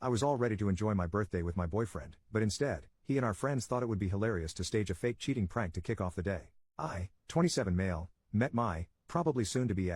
I was all ready to enjoy my birthday with my boyfriend, but instead, he and our friends thought it would be hilarious to stage a fake cheating prank to kick off the day. I, 27 male, met my, probably soon to be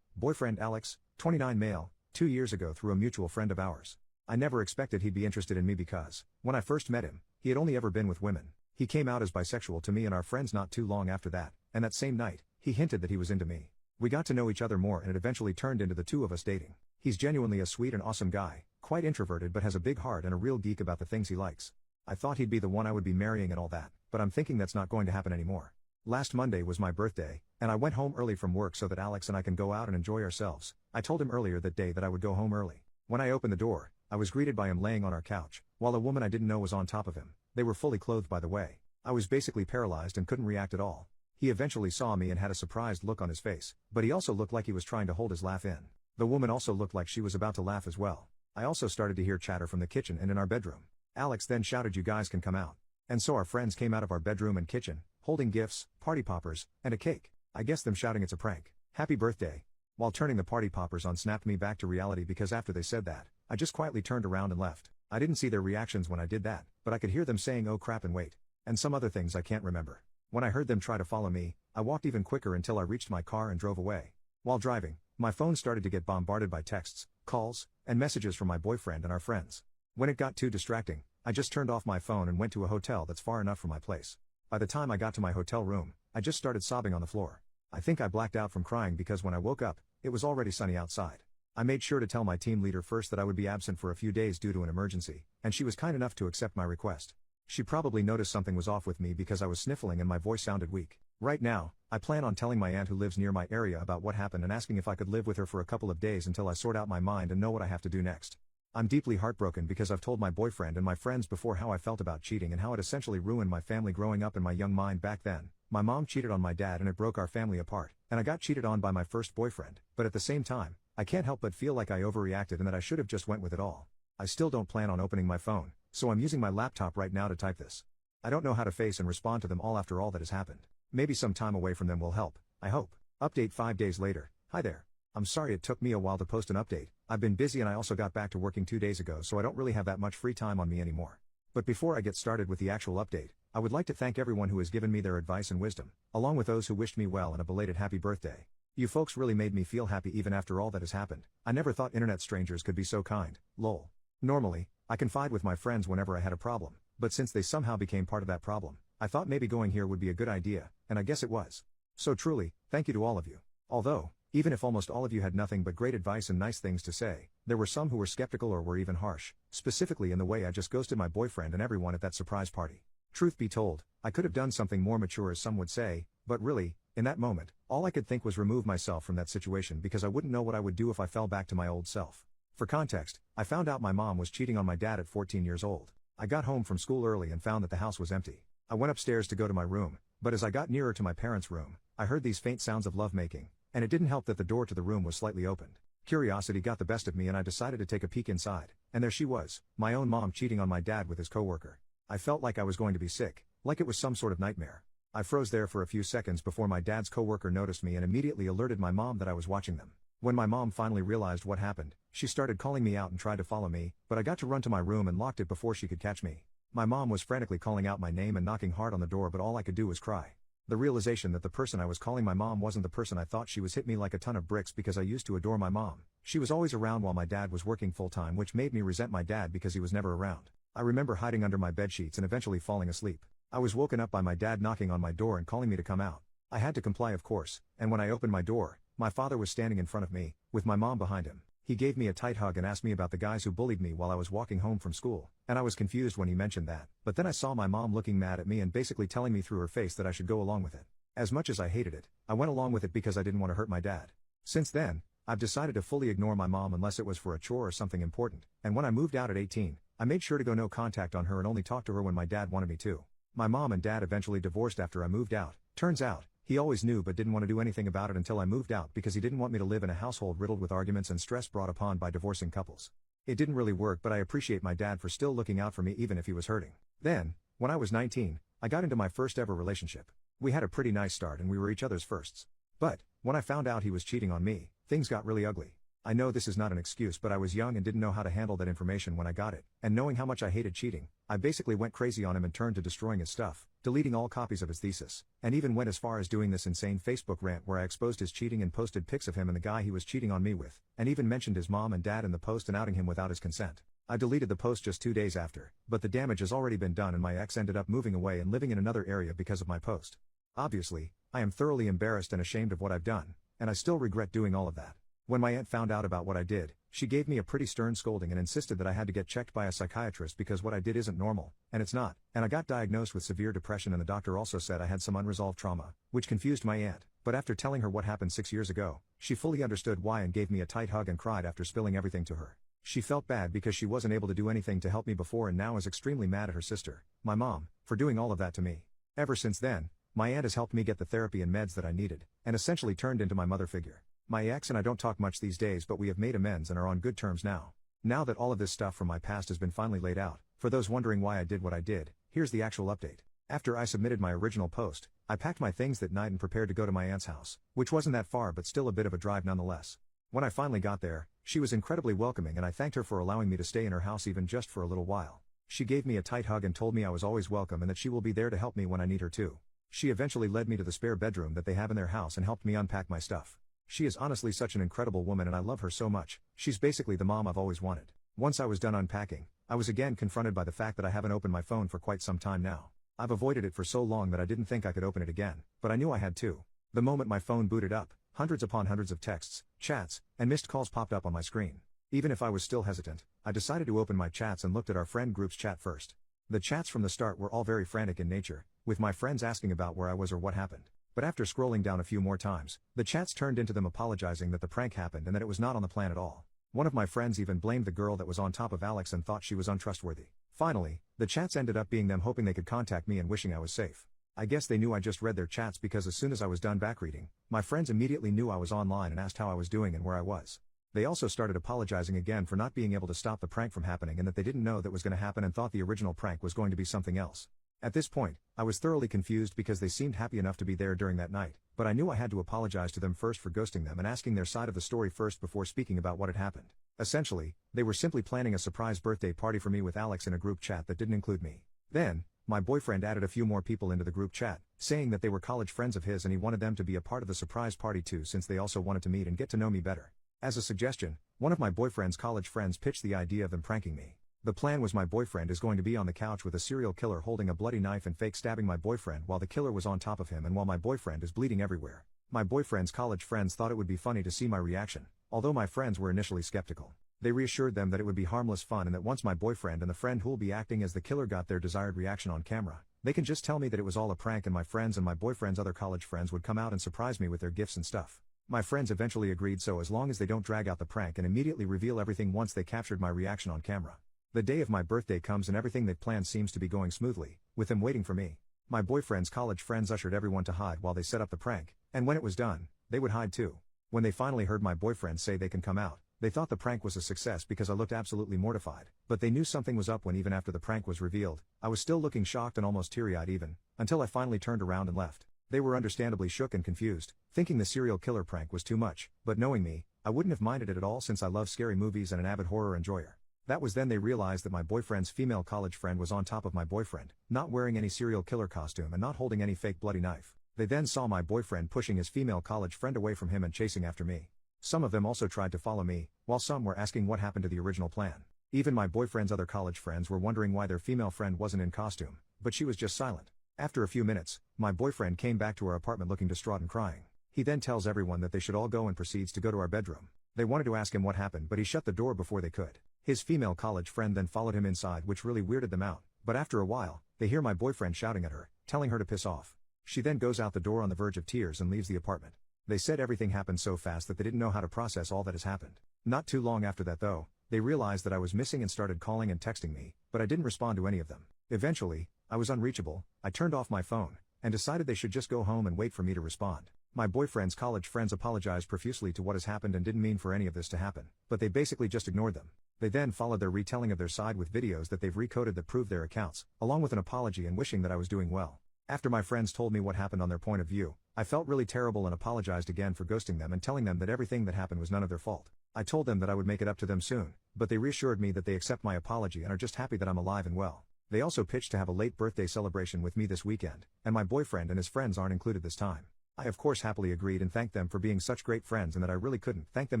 boyfriend Alex, 29 male, 2 years ago through a mutual friend of ours. I never expected he'd be interested in me because, when I first met him, he had only ever been with women. He came out as bisexual to me and our friends not too long after that, and that same night, he hinted that he was into me. We got to know each other more and it eventually turned into the two of us dating. He's genuinely a sweet and awesome guy, quite introverted but has a big heart and a real geek about the things he likes. I thought he'd be the one I would be marrying and all that, but I'm thinking that's not going to happen anymore. Last Monday was my birthday, and I went home early from work so that Alex and I can go out and enjoy ourselves. I told him earlier that day that I would go home early. When I opened the door, I was greeted by him laying on our couch, while a woman I didn't know was on top of him. They were fully clothed by the way. I was basically paralyzed and couldn't react at all. He eventually saw me and had a surprised look on his face, but he also looked like he was trying to hold his laugh in. The woman also looked like she was about to laugh as well. I also started to hear chatter from the kitchen and in our bedroom. Alex then shouted, "You guys can come out." And so our friends came out of our bedroom and kitchen, holding gifts, party poppers, and a cake. I guess them shouting it's a prank. Happy birthday. While turning the party poppers on snapped me back to reality because after they said that, I just quietly turned around and left. I didn't see their reactions when I did that, but I could hear them saying "oh crap" and "wait," and some other things I can't remember. When I heard them try to follow me, I walked even quicker until I reached my car and drove away. While driving, my phone started to get bombarded by texts, calls, and messages from my boyfriend and our friends. When it got too distracting, I just turned off my phone and went to a hotel that's far enough from my place. By the time I got to my hotel room, I just started sobbing on the floor. I think I blacked out from crying because when I woke up, it was already sunny outside. I made sure to tell my team leader first that I would be absent for a few days due to an emergency, and she was kind enough to accept my request. She probably noticed something was off with me because I was sniffling and my voice sounded weak. Right now, I plan on telling my aunt who lives near my area about what happened and asking if I could live with her for a couple of days until I sort out my mind and know what I have to do next. I'm deeply heartbroken because I've told my boyfriend and my friends before how I felt about cheating and how it essentially ruined my family growing up in my young mind back then. My mom cheated on my dad and it broke our family apart, and I got cheated on by my first boyfriend, but at the same time, I can't help but feel like I overreacted and that I should have just went with it all. I still don't plan on opening my phone, so I'm using my laptop right now to type this. I don't know how to face and respond to them all after all that has happened. Maybe some time away from them will help, I hope. Update 5 days later. Hi there. I'm sorry it took me a while to post an update. I've been busy and I also got back to working 2 days ago, so I don't really have that much free time on me anymore. But before I get started with the actual update, I would like to thank everyone who has given me their advice and wisdom, along with those who wished me well and a belated happy birthday. You folks really made me feel happy even after all that has happened. I never thought internet strangers could be so kind, lol. Normally, I confide with my friends whenever I had a problem, but since they somehow became part of that problem, I thought maybe going here would be a good idea, and I guess it was. So truly, thank you to all of you. Although, even if almost all of you had nothing but great advice and nice things to say, there were some who were skeptical or were even harsh, specifically in the way I just ghosted my boyfriend and everyone at that surprise party. Truth be told, I could have done something more mature as some would say, but really, in that moment, all I could think was remove myself from that situation because I wouldn't know what I would do if I fell back to my old self. For context, I found out my mom was cheating on my dad at 14 years old. I got home from school early and found that the house was empty. I went upstairs to go to my room, but as I got nearer to my parents' room, I heard these faint sounds of lovemaking, and it didn't help that the door to the room was slightly opened. Curiosity got the best of me and I decided to take a peek inside, and there she was, my own mom cheating on my dad with his coworker. I felt like I was going to be sick, like it was some sort of nightmare. I froze there for a few seconds before my dad's coworker noticed me and immediately alerted my mom that I was watching them. When my mom finally realized what happened, she started calling me out and tried to follow me, but I got to run to my room and locked it before she could catch me. My mom was frantically calling out my name and knocking hard on the door, but all I could do was cry. The realization that the person I was calling my mom wasn't the person I thought she was hit me like a ton of bricks because I used to adore my mom. She was always around while my dad was working full-time, which made me resent my dad because he was never around. I remember hiding under my bedsheets and eventually falling asleep. I was woken up by my dad knocking on my door and calling me to come out. I had to comply, of course, and when I opened my door, my father was standing in front of me, with my mom behind him. He gave me a tight hug and asked me about the guys who bullied me while I was walking home from school, and I was confused when he mentioned that, but then I saw my mom looking mad at me and basically telling me through her face that I should go along with it. As much as I hated it, I went along with it because I didn't want to hurt my dad. Since then, I've decided to fully ignore my mom unless it was for a chore or something important, and when I moved out at 18, I made sure to go no contact on her and only talk to her when my dad wanted me to. My mom and dad eventually divorced after I moved out. Turns out, he always knew but didn't want to do anything about it until I moved out because he didn't want me to live in a household riddled with arguments and stress brought upon by divorcing couples. It didn't really work, but I appreciate my dad for still looking out for me even if he was hurting. Then, when I was 19, I got into my first ever relationship. We had a pretty nice start and we were each other's firsts. But, when I found out he was cheating on me, things got really ugly. I know this is not an excuse, but I was young and didn't know how to handle that information when I got it, and knowing how much I hated cheating, I basically went crazy on him and turned to destroying his stuff, deleting all copies of his thesis, and even went as far as doing this insane Facebook rant where I exposed his cheating and posted pics of him and the guy he was cheating on me with, and even mentioned his mom and dad in the post and outing him without his consent. I deleted the post just 2 days after, but the damage has already been done and my ex ended up moving away and living in another area because of my post. Obviously, I am thoroughly embarrassed and ashamed of what I've done, and I still regret doing all of that. When my aunt found out about what I did, she gave me a pretty stern scolding and insisted that I had to get checked by a psychiatrist because what I did isn't normal, and it's not, and I got diagnosed with severe depression and the doctor also said I had some unresolved trauma, which confused my aunt, but after telling her what happened 6 years ago, she fully understood why and gave me a tight hug and cried after spilling everything to her. She felt bad because she wasn't able to do anything to help me before and now is extremely mad at her sister, my mom, for doing all of that to me. Ever since then, my aunt has helped me get the therapy and meds that I needed, and essentially turned into my mother figure. My ex and I don't talk much these days, but we have made amends and are on good terms now. Now that all of this stuff from my past has been finally laid out, for those wondering why I did what I did, here's the actual update. After I submitted my original post, I packed my things that night and prepared to go to my aunt's house, which wasn't that far but still a bit of a drive nonetheless. When I finally got there, she was incredibly welcoming and I thanked her for allowing me to stay in her house even just for a little while. She gave me a tight hug and told me I was always welcome and that she will be there to help me when I need her too. She eventually led me to the spare bedroom that they have in their house and helped me unpack my stuff. She is honestly such an incredible woman and I love her so much. She's basically the mom I've always wanted. Once I was done unpacking, I was again confronted by the fact that I haven't opened my phone for quite some time now. I've avoided it for so long that I didn't think I could open it again, but I knew I had to. The moment my phone booted up, hundreds upon hundreds of texts, chats, and missed calls popped up on my screen. Even if I was still hesitant, I decided to open my chats and looked at our friend group's chat first. The chats from the start were all very frantic in nature, with my friends asking about where I was or what happened. But after scrolling down a few more times, the chats turned into them apologizing that the prank happened and that it was not on the plan at all. One of my friends even blamed the girl that was on top of Alex and thought she was untrustworthy. Finally, the chats ended up being them hoping they could contact me and wishing I was safe. I guess they knew I just read their chats because as soon as I was done back reading, my friends immediately knew I was online and asked how I was doing and where I was. They also started apologizing again for not being able to stop the prank from happening and that they didn't know that was going to happen and thought the original prank was going to be something else. At this point, I was thoroughly confused because they seemed happy enough to be there during that night, but I knew I had to apologize to them first for ghosting them and asking their side of the story first before speaking about what had happened. Essentially, they were simply planning a surprise birthday party for me with Alex in a group chat that didn't include me. Then, my boyfriend added a few more people into the group chat, saying that they were college friends of his and he wanted them to be a part of the surprise party too since they also wanted to meet and get to know me better. As a suggestion, one of my boyfriend's college friends pitched the idea of them pranking me. The plan was my boyfriend is going to be on the couch with a serial killer holding a bloody knife and fake stabbing my boyfriend while the killer was on top of him and while my boyfriend is bleeding everywhere. My boyfriend's college friends thought it would be funny to see my reaction, although my friends were initially skeptical. They reassured them that it would be harmless fun and that once my boyfriend and the friend who'll be acting as the killer got their desired reaction on camera, they can just tell me that it was all a prank and my friends and my boyfriend's other college friends would come out and surprise me with their gifts and stuff. My friends eventually agreed so as long as they don't drag out the prank and immediately reveal everything once they captured my reaction on camera. The day of my birthday comes and everything they'd planned seems to be going smoothly, with them waiting for me. My boyfriend's college friends ushered everyone to hide while they set up the prank, and when it was done, they would hide too. When they finally heard my boyfriend say they can come out, they thought the prank was a success because I looked absolutely mortified, but they knew something was up when even after the prank was revealed, I was still looking shocked and almost teary-eyed even, until I finally turned around and left. They were understandably shook and confused, thinking the serial killer prank was too much, but knowing me, I wouldn't have minded it at all since I love scary movies and an avid horror enjoyer. That was then they realized that my boyfriend's female college friend was on top of my boyfriend, not wearing any serial killer costume and not holding any fake bloody knife. They then saw my boyfriend pushing his female college friend away from him and chasing after me. Some of them also tried to follow me, while some were asking what happened to the original plan. Even my boyfriend's other college friends were wondering why their female friend wasn't in costume, but she was just silent. After a few minutes, my boyfriend came back to our apartment looking distraught and crying. He then tells everyone that they should all go and proceeds to go to our bedroom. They wanted to ask him what happened but he shut the door before they could. His female college friend then followed him inside which really weirded them out, but after a while, they hear my boyfriend shouting at her, telling her to piss off. She then goes out the door on the verge of tears and leaves the apartment. They said everything happened so fast that they didn't know how to process all that has happened. Not too long after that though, they realized that I was missing and started calling and texting me, but I didn't respond to any of them. Eventually, I was unreachable, I turned off my phone, and decided they should just go home and wait for me to respond. My boyfriend's college friends apologized profusely to what has happened and didn't mean for any of this to happen, but they basically just ignored them. They then followed their retelling of their side with videos that they've recoded that prove their accounts, along with an apology and wishing that I was doing well. After my friends told me what happened on their point of view, I felt really terrible and apologized again for ghosting them and telling them that everything that happened was none of their fault. I told them that I would make it up to them soon, but they reassured me that they accept my apology and are just happy that I'm alive and well. They also pitched to have a late birthday celebration with me this weekend, and my boyfriend and his friends aren't included this time. I of course happily agreed and thanked them for being such great friends and that I really couldn't thank them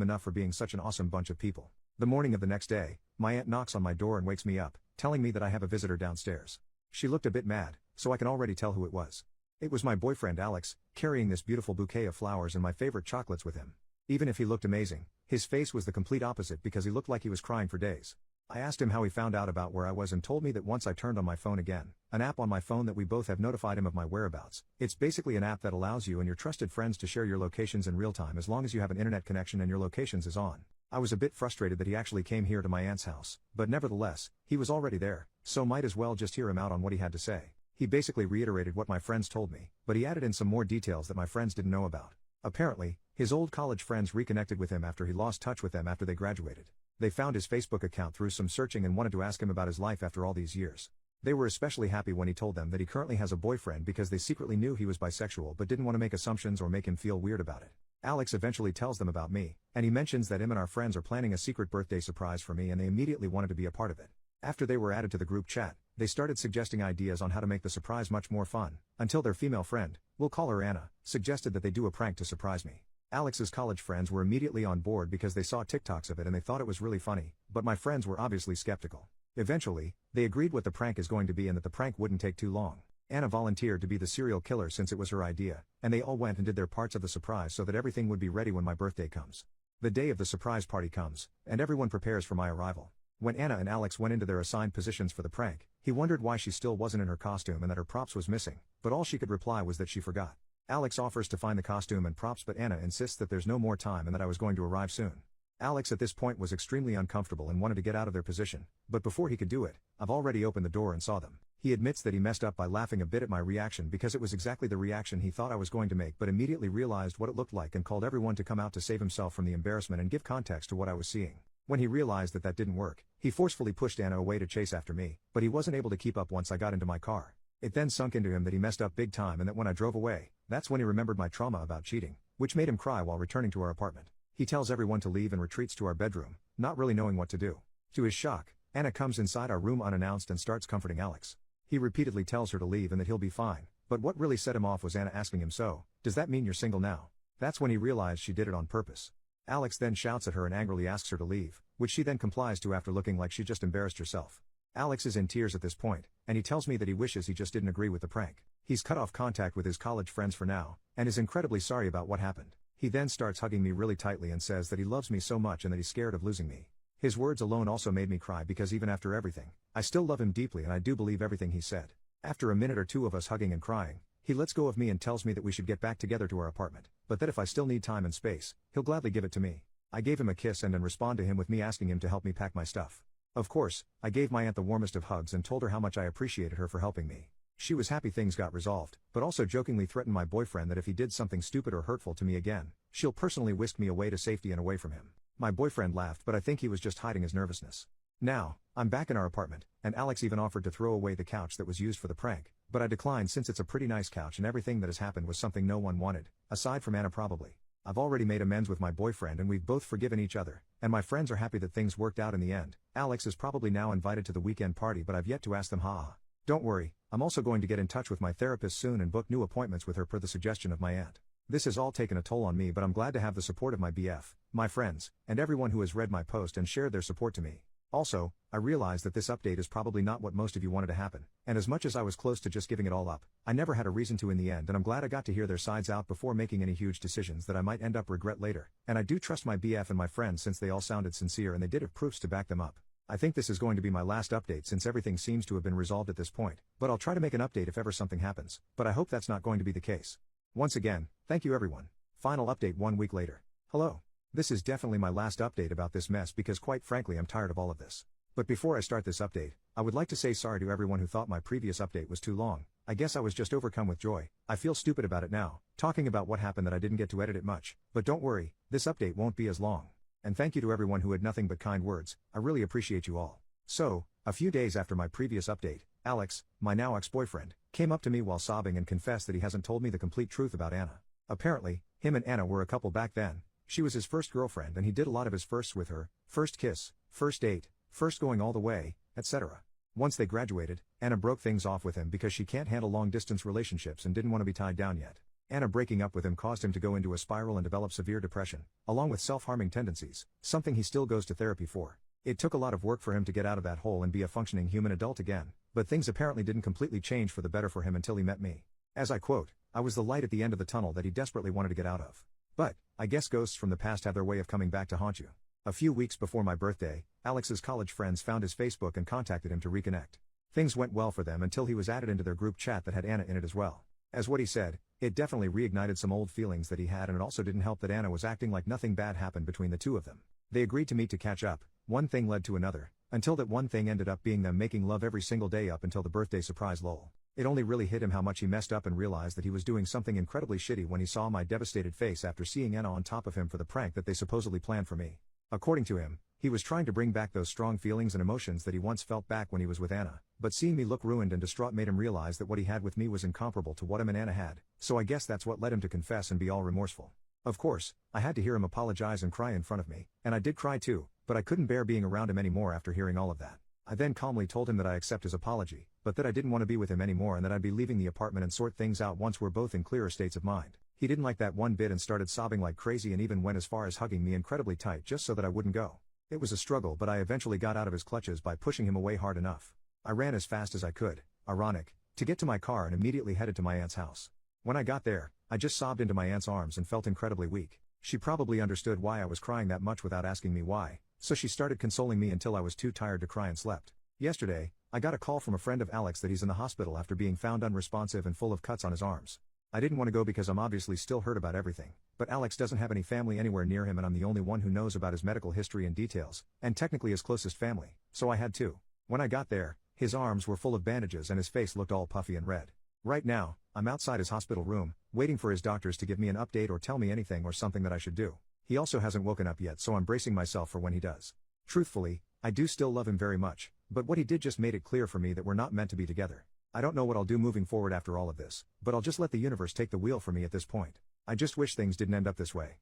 enough for being such an awesome bunch of people. The morning of the next day, my aunt knocks on my door and wakes me up, telling me that I have a visitor downstairs. She looked a bit mad, so I can already tell who it was. It was my boyfriend Alex, carrying this beautiful bouquet of flowers and my favorite chocolates with him. Even if he looked amazing, his face was the complete opposite because he looked like he was crying for days. I asked him how he found out about where I was and told me that once I turned on my phone again, an app on my phone that we both have notified him of my whereabouts. It's basically an app that allows you and your trusted friends to share your locations in real time as long as you have an internet connection and your locations is on. I was a bit frustrated that he actually came here to my aunt's house, but nevertheless, he was already there, so might as well just hear him out on what he had to say. He basically reiterated what my friends told me, but he added in some more details that my friends didn't know about. Apparently, his old college friends reconnected with him after he lost touch with them after they graduated. They found his Facebook account through some searching and wanted to ask him about his life after all these years. They were especially happy when he told them that he currently has a boyfriend because they secretly knew he was bisexual but didn't want to make assumptions or make him feel weird about it. Alex eventually tells them about me, and he mentions that him and our friends are planning a secret birthday surprise for me and they immediately wanted to be a part of it. After they were added to the group chat, they started suggesting ideas on how to make the surprise much more fun, until their female friend, we'll call her Anna, suggested that they do a prank to surprise me. Alex's college friends were immediately on board because they saw TikToks of it and they thought it was really funny, but my friends were obviously skeptical. Eventually, they agreed what the prank is going to be and that the prank wouldn't take too long. Anna volunteered to be the serial killer since it was her idea, and they all went and did their parts of the surprise so that everything would be ready when my birthday comes. The day of the surprise party comes, and everyone prepares for my arrival. When Anna and Alex went into their assigned positions for the prank, he wondered why she still wasn't in her costume and that her props was missing, but all she could reply was that she forgot. Alex offers to find the costume and props but Anna insists that there's no more time and that I was going to arrive soon. Alex at this point was extremely uncomfortable and wanted to get out of their position, but before he could do it, I've already opened the door and saw them. He admits that he messed up by laughing a bit at my reaction because it was exactly the reaction he thought I was going to make but immediately realized what it looked like and called everyone to come out to save himself from the embarrassment and give context to what I was seeing. When he realized that that didn't work, he forcefully pushed Anna away to chase after me, but he wasn't able to keep up once I got into my car. It then sunk into him that he messed up big time and that when I drove away, that's when he remembered my trauma about cheating, which made him cry while returning to our apartment. He tells everyone to leave and retreats to our bedroom, not really knowing what to do. To his shock, Anna comes inside our room unannounced and starts comforting Alex. He repeatedly tells her to leave and that he'll be fine, but what really set him off was Anna asking him, "So, does that mean you're single now?" That's when he realized she did it on purpose. Alex then shouts at her and angrily asks her to leave, which she then complies to after looking like she just embarrassed herself. Alex is in tears at this point, and he tells me that he wishes he just didn't agree with the prank. He's cut off contact with his college friends for now, and is incredibly sorry about what happened. He then starts hugging me really tightly and says that he loves me so much and that he's scared of losing me. His words alone also made me cry because even after everything, I still love him deeply and I do believe everything he said. After a minute or two of us hugging and crying, he lets go of me and tells me that we should get back together to our apartment, but that if I still need time and space, he'll gladly give it to me. I gave him a kiss and then respond to him with me asking him to help me pack my stuff. Of course, I gave my aunt the warmest of hugs and told her how much I appreciated her for helping me. She was happy things got resolved, but also jokingly threatened my boyfriend that if he did something stupid or hurtful to me again, she'll personally whisk me away to safety and away from him. My boyfriend laughed, but I think he was just hiding his nervousness. Now, I'm back in our apartment, and Alex even offered to throw away the couch that was used for the prank, but I declined since it's a pretty nice couch and everything that has happened was something no one wanted, aside from Anna probably. I've already made amends with my boyfriend and we've both forgiven each other, and my friends are happy that things worked out in the end. Alex is probably now invited to the weekend party but I've yet to ask them. Haha. Don't worry, I'm also going to get in touch with my therapist soon and book new appointments with her per the suggestion of my aunt. This has all taken a toll on me but I'm glad to have the support of my BF, my friends, and everyone who has read my post and shared their support to me. Also, I realize that this update is probably not what most of you wanted to happen, and as much as I was close to just giving it all up, I never had a reason to in the end and I'm glad I got to hear their sides out before making any huge decisions that I might end up regret later, and I do trust my BF and my friends since they all sounded sincere and they did have proofs to back them up. I think this is going to be my last update since everything seems to have been resolved at this point, but I'll try to make an update if ever something happens, but I hope that's not going to be the case. Once again, thank you everyone. Final update 1 week later. Hello. This is definitely my last update about this mess because quite frankly I'm tired of all of this. But before I start this update, I would like to say sorry to everyone who thought my previous update was too long. I guess I was just overcome with joy. I feel stupid about it now, talking about what happened that I didn't get to edit it much, but don't worry, this update won't be as long. And thank you to everyone who had nothing but kind words, I really appreciate you all. So, a few days after my previous update, Alex, my now ex-boyfriend, came up to me while sobbing and confessed that he hasn't told me the complete truth about Anna. Apparently, him and Anna were a couple back then, She was his first girlfriend and he did a lot of his firsts with her, first kiss, first date, first going all the way, etc. Once they graduated, Anna broke things off with him because she can't handle long-distance relationships and didn't want to be tied down yet. Anna breaking up with him caused him to go into a spiral and develop severe depression, along with self-harming tendencies, something he still goes to therapy for. It took a lot of work for him to get out of that hole and be a functioning human adult again, but things apparently didn't completely change for the better for him until he met me. As I quote, "I was the light at the end of the tunnel that he desperately wanted to get out of." But, I guess ghosts from the past have their way of coming back to haunt you. A few weeks before my birthday, Alex's college friends found his Facebook and contacted him to reconnect. Things went well for them until he was added into their group chat that had Anna in it as well. As what he said, it definitely reignited some old feelings that he had, and it also didn't help that Anna was acting like nothing bad happened between the two of them. They agreed to meet to catch up, one thing led to another, until that one thing ended up being them making love every single day up until the birthday surprise lol. It only really hit him how much he messed up and realized that he was doing something incredibly shitty when he saw my devastated face after seeing Anna on top of him for the prank that they supposedly planned for me. According to him, he was trying to bring back those strong feelings and emotions that he once felt back when he was with Anna, but seeing me look ruined and distraught made him realize that what he had with me was incomparable to what him and Anna had, so I guess that's what led him to confess and be all remorseful. Of course, I had to hear him apologize and cry in front of me, and I did cry too, but I couldn't bear being around him anymore after hearing all of that. I then calmly told him that I accept his apology, but that I didn't want to be with him anymore and that I'd be leaving the apartment and sort things out once we're both in clearer states of mind. He didn't like that one bit and started sobbing like crazy and even went as far as hugging me incredibly tight just so that I wouldn't go. It was a struggle, but I eventually got out of his clutches by pushing him away hard enough. I ran as fast as I could, ironic, to get to my car and immediately headed to my aunt's house. When I got there, I just sobbed into my aunt's arms and felt incredibly weak. She probably understood why I was crying that much without asking me why, so she started consoling me until I was too tired to cry and slept. Yesterday, I got a call from a friend of Alex that he's in the hospital after being found unresponsive and full of cuts on his arms. I didn't want to go because I'm obviously still hurt about everything, but Alex doesn't have any family anywhere near him and I'm the only one who knows about his medical history and details, and technically his closest family, so I had to. When I got there, his arms were full of bandages and his face looked all puffy and red. Right now, I'm outside his hospital room, waiting for his doctors to give me an update or tell me anything or something that I should do. He also hasn't woken up yet, so I'm bracing myself for when he does. Truthfully, I do still love him very much, but what he did just made it clear for me that we're not meant to be together. I don't know what I'll do moving forward after all of this, but I'll just let the universe take the wheel for me at this point. I just wish things didn't end up this way.